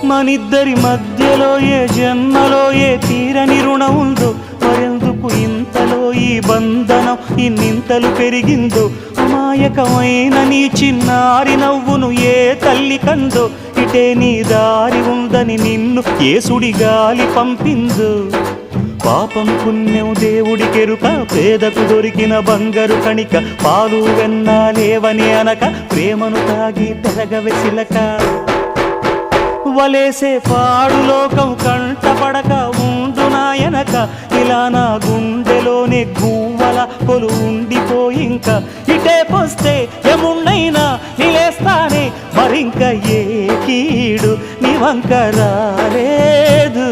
మనిద్దరి మధ్యలో ఏ జన్మలో ఏ తీరని రుణం ఉందో, మరెందుకు ఇంతలో ఈ బంధనం ఇన్నింతలు పెరిగిందో. అమాయకమైన నీ చిన్నారి నవ్వును ఏ తల్లి కందో, ఇటే నీ దారి ఉందని నిన్ను ఏ సుడి గాలి పంపిందో. పాపం పుణ్యం దేవుడికెరుక, పేదకు దొరికిన బంగారు కణిక, పాలు వెన్నాలేవని అనక ప్రేమను తాగి పెరగవెసిలక. వలేసే పాడు లోకం కంటపడక ఉండు నాయనక, ఇలా నా గుండెలోనే గువ్వల కొలు ఉండిపోయింక. ఇటే పోస్తే ఎమున్నైనా నిలేస్తానే, మరింక ఏ కీడు నీ వంక రాలేదు.